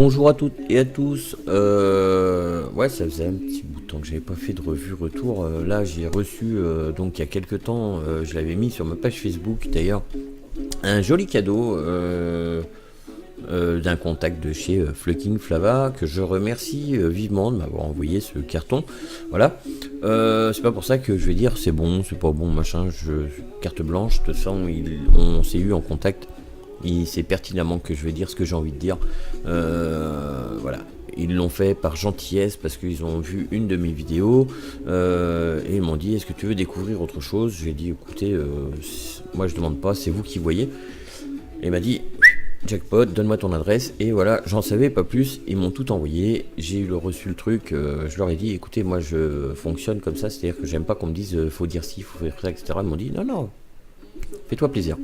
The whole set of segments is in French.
Bonjour à toutes et à tous. Ouais, ça faisait un petit bout de temps que j'avais pas fait de revue retour. Là, j'ai reçu donc il y a quelques temps, je l'avais mis sur ma page Facebook d'ailleurs, un joli cadeau d'un contact de chez Fucking Flava que je remercie vivement de m'avoir envoyé ce carton. Voilà. C'est pas pour ça que je vais dire c'est bon, c'est pas bon, machin. Carte blanche. De toute façon, on s'est eu en contact. C'est pertinemment que je vais dire ce que j'ai envie de dire. Voilà. Ils l'ont fait par gentillesse parce qu'ils ont vu une de mes vidéos et ils m'ont dit est-ce que tu veux découvrir autre chose. J'ai dit écoutez, moi je demande pas, c'est vous qui voyez. Et il m'a dit jackpot, donne-moi ton adresse. Et voilà, j'en savais pas plus. Ils m'ont tout envoyé. J'ai reçu le truc. Je leur ai dit écoutez, moi je fonctionne comme ça, c'est-à-dire que j'aime pas qu'on me dise faut dire ci, faut faire ça, etc. Ils m'ont dit non, non, fais-toi plaisir.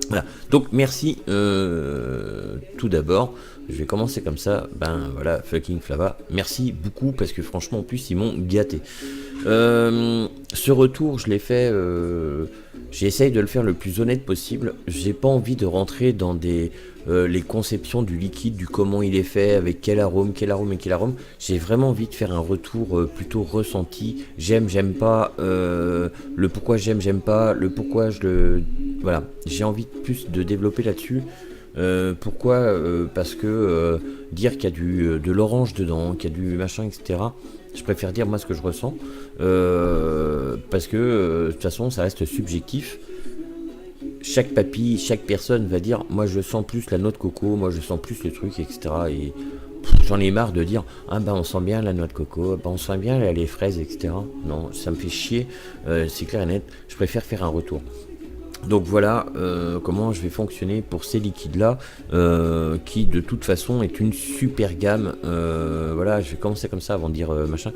Voilà, donc merci tout d'abord, je vais commencer comme ça, ben voilà, Fucking Flava, merci beaucoup parce que franchement en plus ils m'ont gâté. Ce retour je l'ai fait, j'essaye de le faire le plus honnête possible, j'ai pas envie de rentrer dans les conceptions du liquide, du comment il est fait, avec quel arôme, j'ai vraiment envie de faire un retour plutôt ressenti, j'aime pas, le pourquoi j'aime pas, le pourquoi je le... Voilà, j'ai envie plus de développer là-dessus. Pourquoi parce que dire qu'il y a de l'orange dedans, qu'il y a du machin, etc. Je préfère dire moi ce que je ressens. Parce que de toute façon, ça reste subjectif. Chaque papille, chaque personne va dire moi je sens plus la noix de coco, moi je sens plus le truc, etc. Et j'en ai marre de dire ah ben on sent bien la noix de coco, ben on sent bien les fraises, etc. Non, ça me fait chier, c'est clair et net. Je préfère faire un retour. Donc voilà comment je vais fonctionner pour ces liquides là qui de toute façon est une super gamme. Voilà, je vais commencer comme ça avant de dire machin.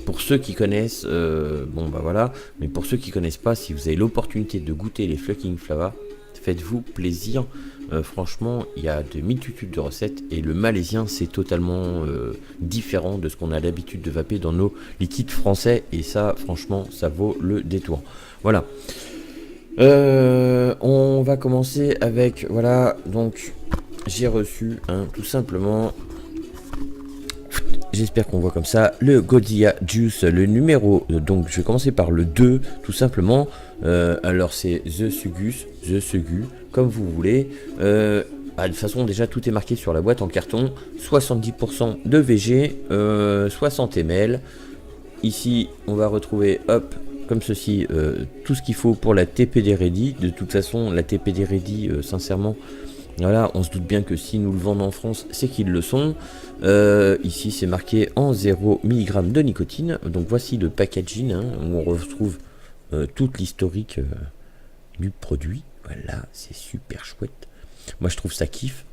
Pour ceux qui connaissent, bon bah voilà, mais pour ceux qui connaissent pas, si vous avez l'opportunité de goûter les Fucking Flava, faites-vous plaisir. Franchement, il y a de multitudes de recettes et le malaisien c'est totalement différent de ce qu'on a l'habitude de vaper dans nos liquides français et ça franchement ça vaut le détour. Voilà. On va commencer avec, voilà, donc j'ai reçu tout simplement, j'espère qu'on voit comme ça, le Godia Juice, le numéro, donc je vais commencer par le 2, tout simplement, alors c'est The Sugu, comme vous voulez, de toute façon déjà tout est marqué sur la boîte en carton, 70% de VG, 60 ml, ici on va retrouver, hop, comme ceci, tout ce qu'il faut pour la TPD Ready. De toute façon, la TPD Ready, sincèrement, voilà, on se doute bien que si nous le vendons en France, c'est qu'ils le sont. Ici, c'est marqué en 0 mg de nicotine. Donc voici le packaging, où on retrouve toute l'historique du produit. Voilà, c'est super chouette. Moi, je trouve ça kiff.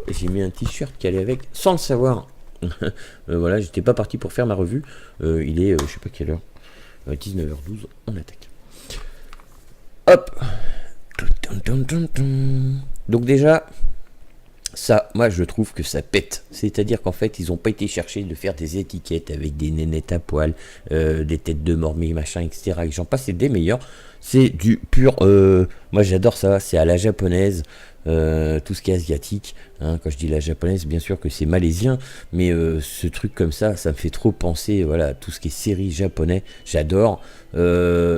J'ai mis un t-shirt qui allait avec, sans le savoir. Voilà, j'étais pas parti pour faire ma revue. Il est, je sais pas quelle heure, 19h12, on attaque. Hop. Donc déjà, ça, moi je trouve que ça pète. C'est-à-dire qu'en fait, ils ont pas été chercher de faire des étiquettes avec des nénettes à poil, des têtes de mormie, machin, etc. Et j'en passe, c'est des meilleurs. C'est du pur... moi j'adore ça, c'est à la japonaise. Tout ce qui est asiatique, quand je dis la japonaise, bien sûr que c'est malaisien, mais ce truc comme ça, ça me fait trop penser, voilà, à tout ce qui est série japonais, j'adore,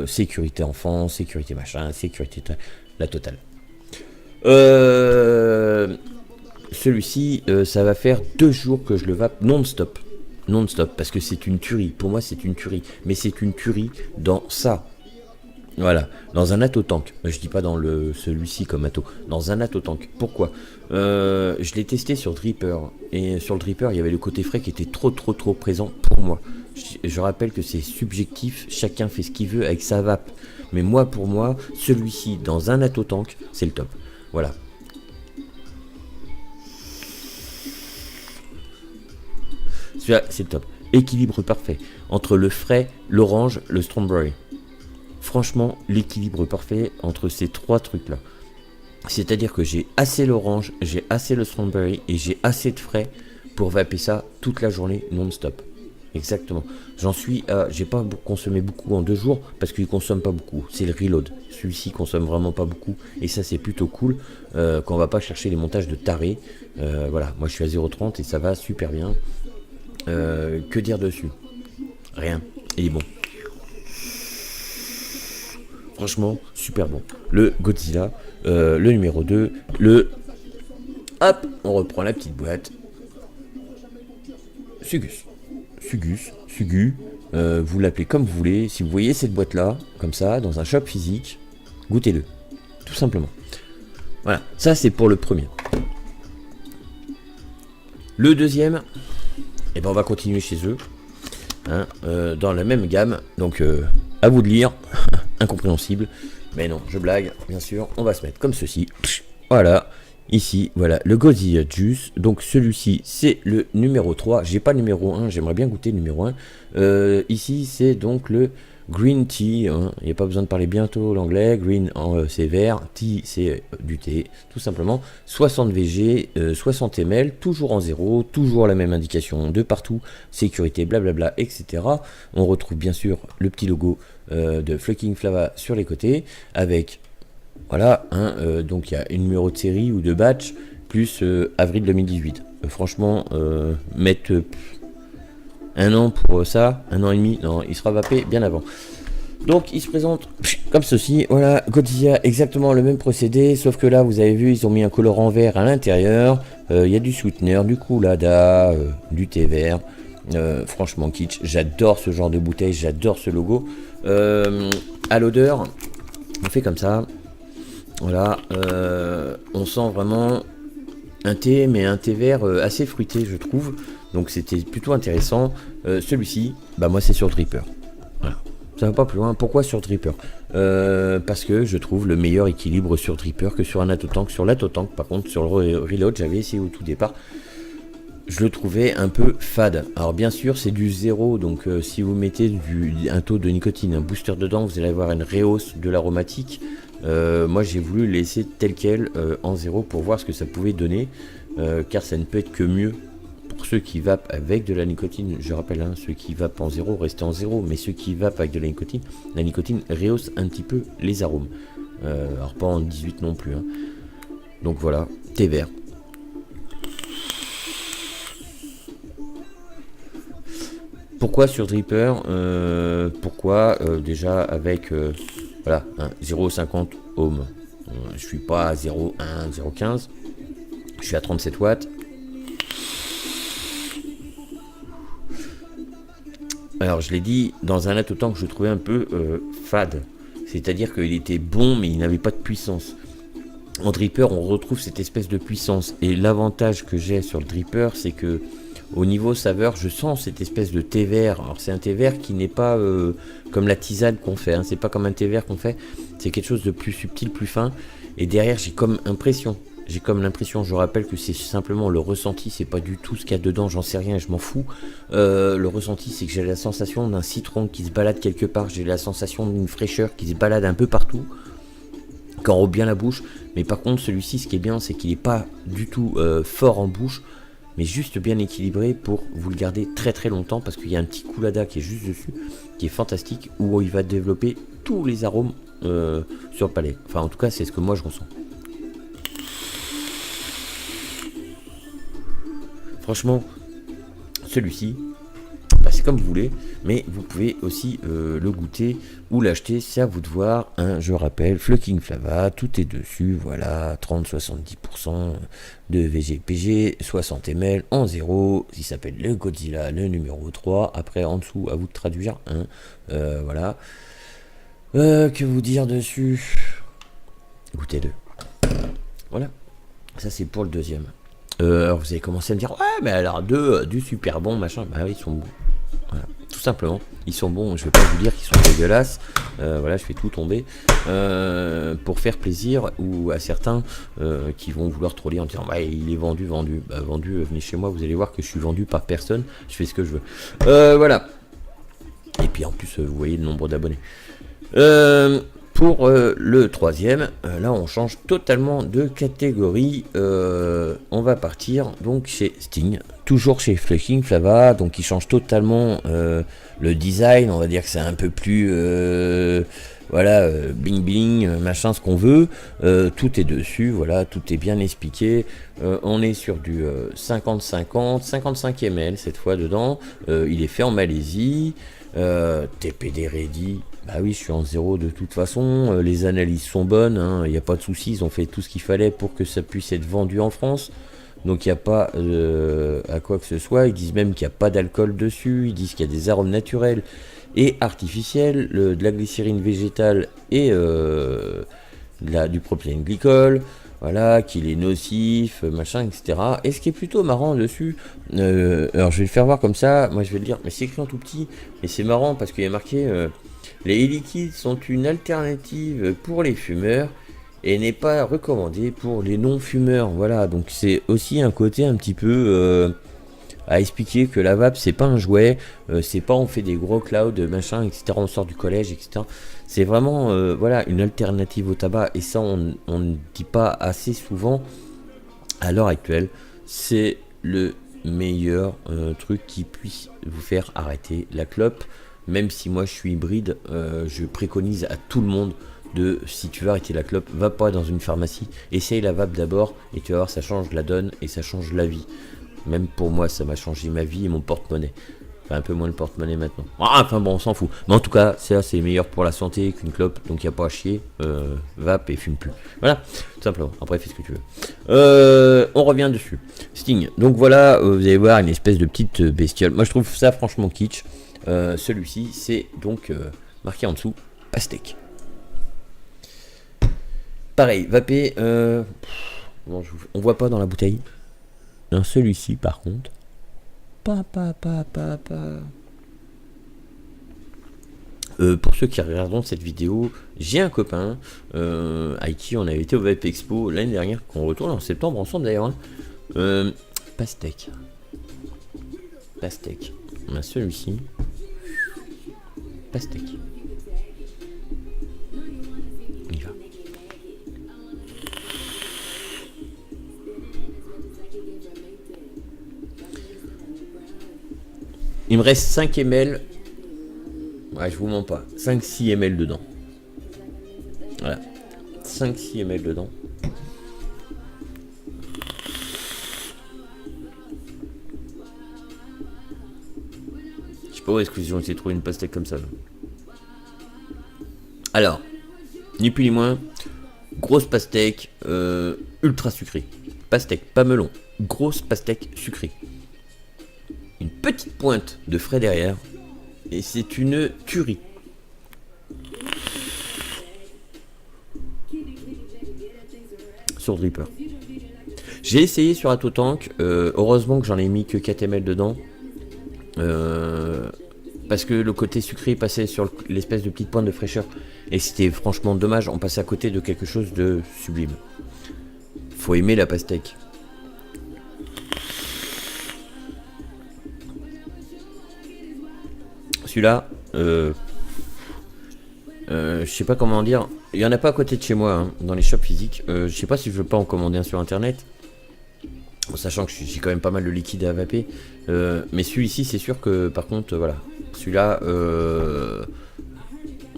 sécurité enfant, sécurité machin, sécurité, la totale. Celui-ci, ça va faire 2 jours que je le vape non-stop, parce que c'est une tuerie, pour moi c'est une tuerie, mais c'est une tuerie dans ça. Voilà, dans un atto-tank. Je dis pas dans celui-ci comme atto, dans un atto-tank. Pourquoi je l'ai testé sur Dripper, et sur le Dripper, il y avait le côté frais qui était trop présent pour moi. Je rappelle que c'est subjectif, chacun fait ce qu'il veut avec sa vape. Mais moi, pour moi, celui-ci, dans un atto-tank, c'est le top. Voilà. Celui-là, c'est le top. Équilibre parfait entre le frais, l'orange, le strawberry. Franchement, l'équilibre parfait entre ces 3 trucs-là. C'est-à-dire que j'ai assez l'orange, j'ai assez le strawberry et j'ai assez de frais pour vaper ça toute la journée non-stop. exactement. J'en suis à... J'ai pas consommé beaucoup en 2 jours, parce qu'il consomme pas beaucoup. C'est le reload. Celui-ci consomme vraiment pas beaucoup, et ça c'est plutôt cool, quand on va pas chercher les montages de taré. Voilà, moi je suis à 0,30 et ça va super bien. Que dire dessus? Rien. Il est bon. Franchement, super bon. Le Godzilla, le numéro 2, le... Hop, on reprend la petite boîte. Sugus. Sugu. Vous l'appelez comme vous voulez. Si vous voyez cette boîte-là, comme ça, dans un shop physique, goûtez-le. Tout simplement. Voilà, ça c'est pour le premier. Le deuxième, eh ben on va continuer chez eux. Hein, dans la même gamme. Donc, à vous de lire. Incompréhensible. Mais non, je blague, bien sûr. On va se mettre comme ceci. Voilà. Ici, voilà, le Godzilla Juice. Donc celui-ci, c'est le numéro 3. J'ai pas le numéro 1, j'aimerais bien goûter le numéro 1. Ici, c'est donc le Green Tea. Hein. Il n'y a pas besoin de parler bientôt l'anglais. Green, c'est vert. Tea, c'est du thé. Tout simplement. 60 VG, 60 ml, toujours en zéro. Toujours la même indication de partout. Sécurité, blablabla, etc. On retrouve bien sûr le petit logo de Flucking Flava sur les côtés. Avec... Voilà, hein, donc il y a une numéro de série ou de batch, plus avril 2018. Franchement, mettre un an pour ça, 1 an et demi, non, il sera vapé bien avant. Donc il se présente comme ceci, voilà, Godzilla, exactement le même procédé, sauf que là, vous avez vu, ils ont mis un colorant vert à l'intérieur, il y a du sweetener, du coolada, du thé vert, franchement kitsch, j'adore ce genre de bouteille, j'adore ce logo. À l'odeur, on fait comme ça. Voilà, on sent vraiment un thé, mais un thé vert assez fruité, je trouve. Donc c'était plutôt intéressant. Celui-ci, bah moi c'est sur Dripper. Voilà. Ça va pas plus loin. Pourquoi sur Dripper? Parce que je trouve le meilleur équilibre sur Dripper que sur un Atotank. Sur l'Atotank, par contre, sur le Reload, j'avais essayé au tout départ. Je le trouvais un peu fade. Alors bien sûr c'est du zéro, donc si vous mettez un taux de nicotine, un booster dedans, vous allez avoir une rehausse de l'aromatique. Moi j'ai voulu le laisser tel quel en zéro pour voir ce que ça pouvait donner, car ça ne peut être que mieux pour ceux qui vapent avec de la nicotine. Je rappelle, hein, ceux qui vapent en zéro, restez en zéro, mais ceux qui vapent avec de la nicotine rehausse un petit peu les arômes. Alors pas en 18 non plus. Hein. Donc voilà, thé vert. Pourquoi sur Dripper? Pourquoi déjà avec voilà, 0,50 ohm. Je suis pas à 0,1, 0,15. Je suis à 37 watts. Alors je l'ai dit, dans un Atotank que je trouvais un peu fade. C'est-à-dire qu'il était bon mais il n'avait pas de puissance. En Dripper on retrouve cette espèce de puissance. Et l'avantage que j'ai sur le Dripper, c'est que au niveau saveur, je sens cette espèce de thé vert. Alors c'est un thé vert qui n'est pas comme la tisane qu'on fait. Hein. C'est pas comme un thé vert qu'on fait. C'est quelque chose de plus subtil, plus fin. Et derrière, j'ai comme l'impression, je rappelle que c'est simplement le ressenti. C'est pas du tout ce qu'il y a dedans. J'en sais rien, je m'en fous. Le ressenti, c'est que j'ai la sensation d'un citron qui se balade quelque part. J'ai la sensation d'une fraîcheur qui se balade un peu partout, qui enrobe bien la bouche. Mais par contre, celui-ci, ce qui est bien, c'est qu'il n'est pas du tout fort en bouche, mais juste bien équilibré pour vous le garder très très longtemps, parce qu'il y a un petit coolada qui est juste dessus, qui est fantastique, où il va développer tous les arômes sur le palais. Enfin en tout cas c'est ce que moi je ressens. Franchement celui-ci, bah, c'est comme vous voulez, mais vous pouvez aussi le goûter ou l'acheter, c'est à vous de voir. Hein, je rappelle, Flucking Flava, tout est dessus, voilà, 30-70% de VGPG, 60 ml en zéro, il s'appelle le Godzilla, le numéro 3, après en dessous, à vous de traduire, hein, voilà. Que vous dire dessus? Goûtez-le. Voilà, ça c'est pour le deuxième. Alors vous avez commencé à me dire, ouais mais alors du super bon machin, bah oui ils sont bons. Voilà, tout simplement, ils sont bons, je vais pas vous dire qu'ils sont dégueulasses, voilà, je fais tout tomber pour faire plaisir ou à certains qui vont vouloir troller en disant ouais il est vendu, bah vendu, venez chez moi, vous allez voir que je suis vendu par personne, je fais ce que je veux, voilà, et puis en plus vous voyez le nombre d'abonnés. Pour le troisième, là on change totalement de catégorie. On va partir donc chez Sting, toujours chez Fleking Flava. Donc il change totalement le design. On va dire que c'est un peu plus voilà, bling bling, machin, ce qu'on veut. Tout est dessus, voilà, tout est bien expliqué. On est sur du 50-50, 55 ml cette fois dedans. Il est fait en Malaisie. TPD ready. Bah oui, je suis en 0 de toute façon. Les analyses sont bonnes, il n'y a pas de soucis. Ils ont fait tout ce qu'il fallait pour que ça puisse être vendu en France. Donc il n'y a pas à quoi que ce soit. Ils disent même qu'il n'y a pas d'alcool dessus. Ils disent qu'il y a des arômes naturels et artificiels, de la glycérine végétale et du propylène glycol. Voilà, qu'il est nocif, machin, etc. Et ce qui est plutôt marrant dessus, alors je vais le faire voir comme ça, moi je vais le dire, mais c'est écrit en tout petit, et c'est marrant parce qu'il y a marqué les liquides sont une alternative pour les fumeurs et n'est pas recommandé pour les non-fumeurs. Voilà, donc c'est aussi un côté un petit peu à expliquer que la vape c'est pas un jouet, c'est pas on fait des gros clouds, machin, etc. On sort du collège, etc. C'est vraiment voilà, une alternative au tabac, et ça on ne dit pas assez souvent à l'heure actuelle. C'est le meilleur truc qui puisse vous faire arrêter la clope. Même si moi je suis hybride, je préconise à tout le monde si tu veux arrêter la clope, va pas dans une pharmacie, essaye la vape d'abord et tu vas voir, ça change la donne et ça change la vie. Même pour moi ça m'a changé ma vie et mon porte-monnaie. Enfin un peu moins le porte-monnaie maintenant. Enfin bon, on s'en fout. Mais en tout cas, ça c'est meilleur pour la santé qu'une clope, donc il n'y a pas à chier. Vape et fume plus. Voilà, tout simplement. Après fais ce que tu veux. On revient dessus. Sting. Donc voilà, vous allez voir une espèce de petite bestiole. Moi je trouve ça franchement kitsch. Celui-ci c'est donc marqué en dessous pastèque. Pareil, vapé. Bon, on voit pas dans la bouteille. Non, celui-ci par contre. Pour ceux qui regarderont cette vidéo, j'ai un copain avec qui on avait été au Vape Expo l'année dernière, qu'on retourne en septembre ensemble d'ailleurs. Pastèque. On a celui-ci. Pastèque. On y va. Il me reste 5 ml. Ouais, je vous mens pas. 5-6 ml dedans. Voilà. 5-6 ml dedans. Je sais pas où est-ce que j'ai essayé de trouver une pastèque comme ça. Là. Alors, ni plus ni moins, grosse pastèque ultra sucrée. Pastèque, pas melon. Grosse pastèque sucrée. Une petite pointe de frais derrière. Et c'est une tuerie. Sur Dripper. J'ai essayé sur Atotank. Heureusement que j'en ai mis que 4 ml dedans. Parce que le côté sucré passait sur l'espèce de petite pointe de fraîcheur. Et c'était franchement dommage. On passait à côté de quelque chose de sublime. Faut aimer la pastèque. Celui-là, je sais pas comment dire. Il y en a pas à côté de chez moi, hein, dans les shops physiques. Je sais pas si je veux pas en commander un sur internet. En sachant que j'ai quand même pas mal de liquide à vaper. Mais celui-ci, c'est sûr que par contre, voilà. Celui-là,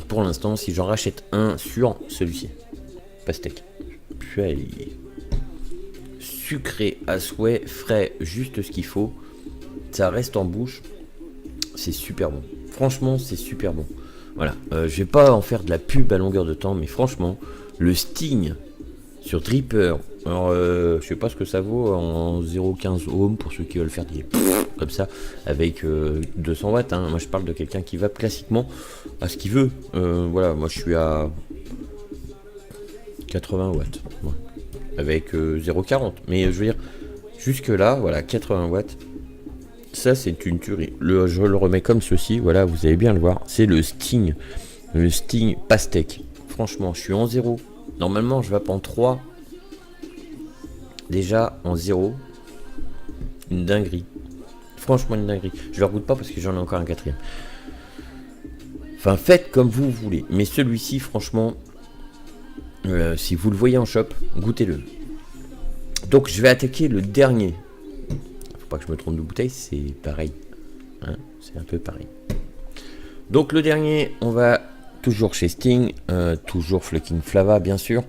pour l'instant, si j'en rachète un sur celui-ci, pastèque. Puis sucré à souhait, frais, juste ce qu'il faut. Ça reste en bouche. C'est super bon. Franchement, c'est super bon. Voilà. Je vais pas en faire de la pub à longueur de temps, mais franchement, le Sting sur Dripper. Alors, je sais pas ce que ça vaut en 0,15 ohm pour ceux qui veulent faire des comme ça avec 200 watts. Hein. Moi, je parle de quelqu'un qui vape classiquement à ce qu'il veut. Voilà, moi, je suis à 80 watts ouais. Avec 0,40. Mais je veux dire, jusque là, voilà, 80 watts. Ça c'est une tuerie. Je le remets comme ceci, voilà, vous allez bien le voir. C'est le Sting pastèque. Franchement, je suis en 0. Normalement, je vape en 3. Déjà en 0. Une dinguerie. Franchement, une dinguerie. Je le regoute pas parce que j'en ai encore un quatrième. Enfin, faites comme vous voulez. Mais celui-ci, franchement, si vous le voyez en shop, goûtez-le. Donc, je vais attaquer le dernier. Faut pas que je me trompe de bouteille, c'est pareil. Hein, c'est un peu pareil. Donc, le dernier, on va toujours chez Sting, toujours Fucking Flava, bien sûr,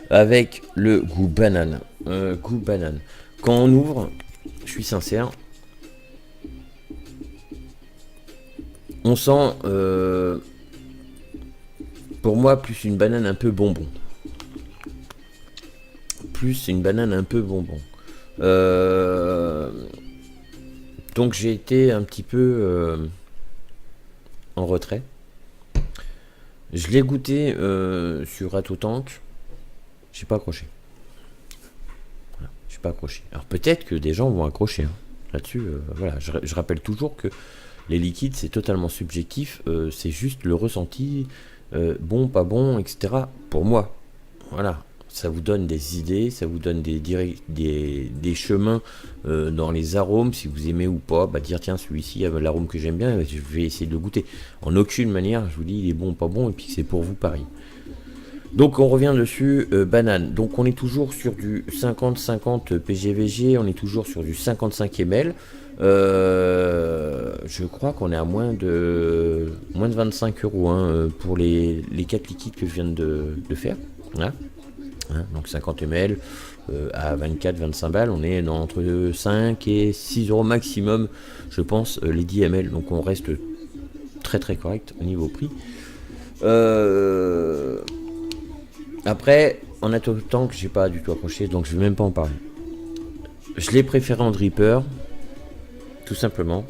avec le goût banane. Goût banane. Quand on ouvre, je suis sincère, on sent, pour moi, plus une banane un peu bonbon. Plus une banane un peu bonbon. Donc j'ai été un petit peu en retrait. Je l'ai goûté sur Rato Tank. J'ai pas accroché. Voilà, j'ai pas accroché. Alors peut-être que des gens vont accrocher. Hein. Là-dessus, voilà. Je rappelle toujours que les liquides, c'est totalement subjectif. C'est juste le ressenti. Bon, pas bon, etc. Pour moi. Voilà. Ça vous donne des idées, ça vous donne des chemins dans les arômes, si vous aimez ou pas, bah dire tiens celui-ci a l'arôme que j'aime bien, je vais essayer de le goûter. En aucune manière, je vous dis il est bon ou pas bon, et puis c'est pour vous pareil. Donc on revient dessus, banane. Donc on est toujours sur du 50-50 PGVG, on est toujours sur du 55 ml. Je crois qu'on est à moins de 25 euros hein, pour les 4 liquides que je viens de faire. Voilà. Hein, donc 50 ml à 24-25 balles, on est dans entre 5 et 6 euros maximum, je pense, les 10 ml. Donc on reste très très correct au niveau prix. Après, en attendant que j'ai pas du tout accroché, donc je vais même pas en parler. Je l'ai préféré en dripper, tout simplement.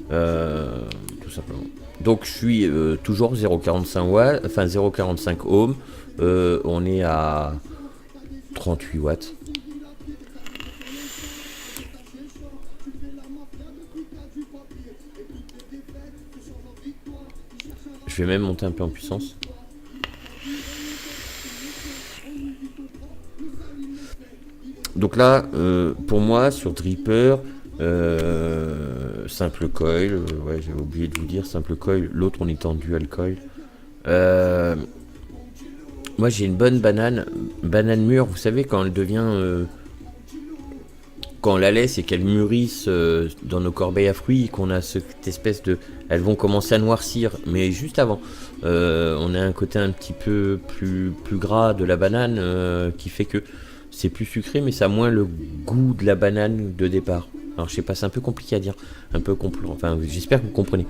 Tout simplement. Donc je suis toujours 0,45 watts, enfin 0,45 ohms. On est à 38 watts. Je vais même monter un peu en puissance. Donc là, pour moi, sur Dripper, simple coil, ouais, j'avais oublié de vous dire, simple coil, l'autre on est en dual coil. Moi j'ai une bonne banane mûre, vous savez quand elle devient... quand on la laisse et qu'elle mûrisse dans nos corbeilles à fruits, qu'on a cette espèce de... Elles vont commencer à noircir, mais juste avant. On a un côté un petit peu plus gras de la banane qui fait que c'est plus sucré, mais ça a moins le goût de la banane de départ. Alors je sais pas, c'est un peu compliqué à dire, un peu enfin j'espère que vous comprenez.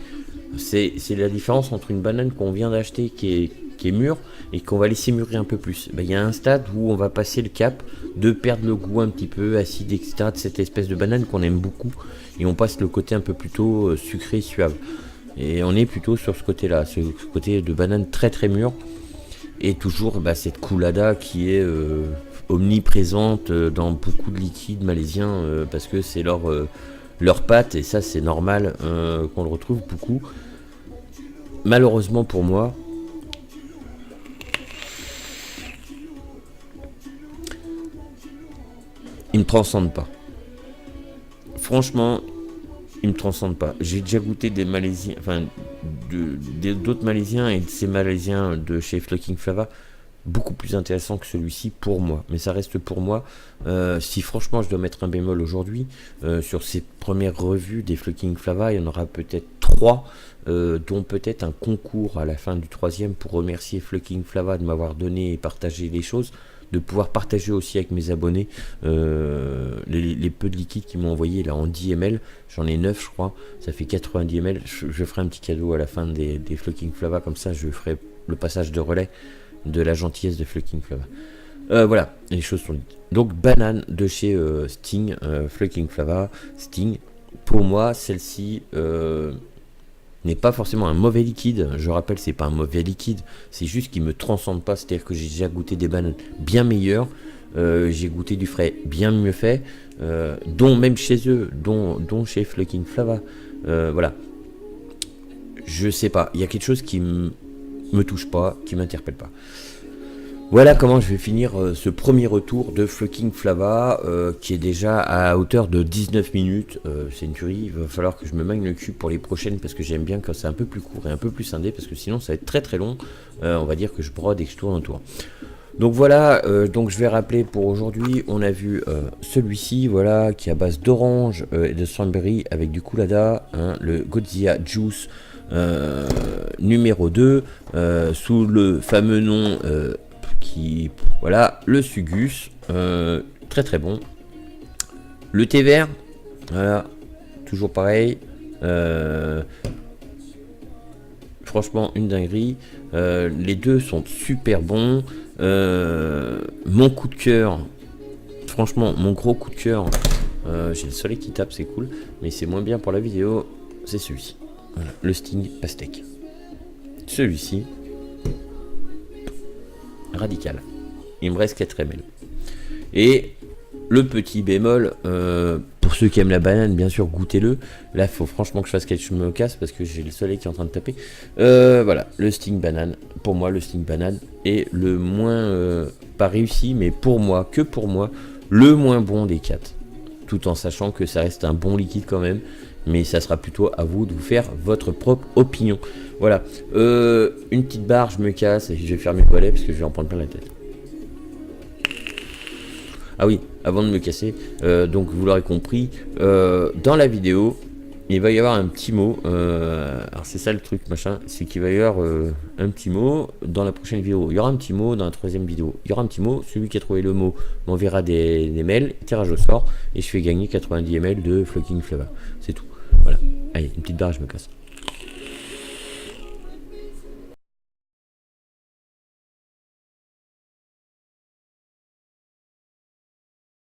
C'est la différence entre une banane qu'on vient d'acheter qui est mûre et qu'on va laisser mûrir un peu plus. Il y a un stade où on va passer le cap de perdre le goût un petit peu acide, etc. de cette espèce de banane qu'on aime beaucoup et on passe le côté un peu plutôt sucré, suave. Et on est plutôt sur ce côté-là, ce côté de banane très très mûre et toujours cette coulada qui est omniprésente dans beaucoup de liquides malaisiens parce que c'est leur pâte et ça c'est normal qu'on le retrouve beaucoup. Malheureusement pour moi, il ne transcende pas. Franchement, il ne transcende pas. J'ai déjà goûté des Malaisiens, enfin d'autres Malaisiens et de ces Malaisiens de chez Fucking Flava beaucoup plus intéressant que celui-ci pour moi, mais ça reste pour moi. Si franchement je dois mettre un bémol aujourd'hui sur ces premières revues des Fucking Flava, il y en aura peut-être 3 dont peut-être un concours à la fin du 3e pour remercier Fucking Flava de m'avoir donné et partagé les choses, de pouvoir partager aussi avec mes abonnés les peu de liquide qu'ils m'ont envoyé là en 10 ml, j'en ai 9 je crois, ça fait 90 ml, je ferai un petit cadeau à la fin des Fucking Flava, comme ça je ferai le passage de relais de la gentillesse de Fucking Flava. Voilà, les choses sont dites. Donc banane de chez Sting, Fucking Flava, Sting. Pour moi, celle-ci n'est pas forcément un mauvais liquide. Je rappelle, c'est pas un mauvais liquide, c'est juste qu'il me transcende pas. C'est-à-dire que j'ai déjà goûté des bananes bien meilleures. J'ai goûté du frais bien mieux fait, dont même chez eux, dont chez Fucking Flava. Voilà. Je sais pas, il y a quelque chose qui me touche pas, qui m'interpelle pas. Voilà comment je vais finir ce premier retour de Fucking Flava, qui est déjà à hauteur de 19 minutes. C'est une tuerie, il va falloir que je me magne le cul pour les prochaines, parce que j'aime bien quand c'est un peu plus court et un peu plus scindé, parce que sinon ça va être très très long. On va dire que je brode et que je tourne autour. Donc voilà, donc je vais rappeler pour aujourd'hui, on a vu celui-ci, voilà, qui est à base d'orange et de cranberry avec du coolada, hein, le Godzilla Juice numéro 2, sous le fameux nom voilà, le Sugus, très très bon. Le thé vert, voilà, toujours pareil. Franchement, une dinguerie. Les deux sont super bons. Mon coup de cœur, franchement, mon gros coup de cœur, j'ai le soleil qui tape, c'est cool, mais c'est moins bien pour la vidéo, c'est celui-ci. Voilà, le Sting Pastèque. Celui-ci, radical. Il me reste 4 ml. Et le petit bémol, pour ceux qui aiment la banane, bien sûr, goûtez-le. Là, il faut franchement que je fasse quelque chose, je me casse parce que j'ai le soleil qui est en train de taper. Voilà, le Sting Banane. Pour moi, le Sting Banane est le moins, pas réussi, mais pour moi, que pour moi, le moins bon des 4. Tout en sachant que ça reste un bon liquide quand même. Mais ça sera plutôt à vous de vous faire votre propre opinion. Voilà, une petite barre, je me casse et je vais faire mes toilettes parce que je vais en prendre plein la tête. Ah oui, avant de me casser, donc vous l'aurez compris, dans la vidéo, il va y avoir un petit mot, alors c'est ça le truc machin, c'est qu'il va y avoir un petit mot dans la prochaine vidéo, il y aura un petit mot dans la troisième vidéo, il y aura un petit mot, celui qui a trouvé le mot m'enverra des mails, tirage au sort, et je fais gagner 90 ml de Fucking Flava, c'est tout, voilà, allez, une petite barre, je me casse.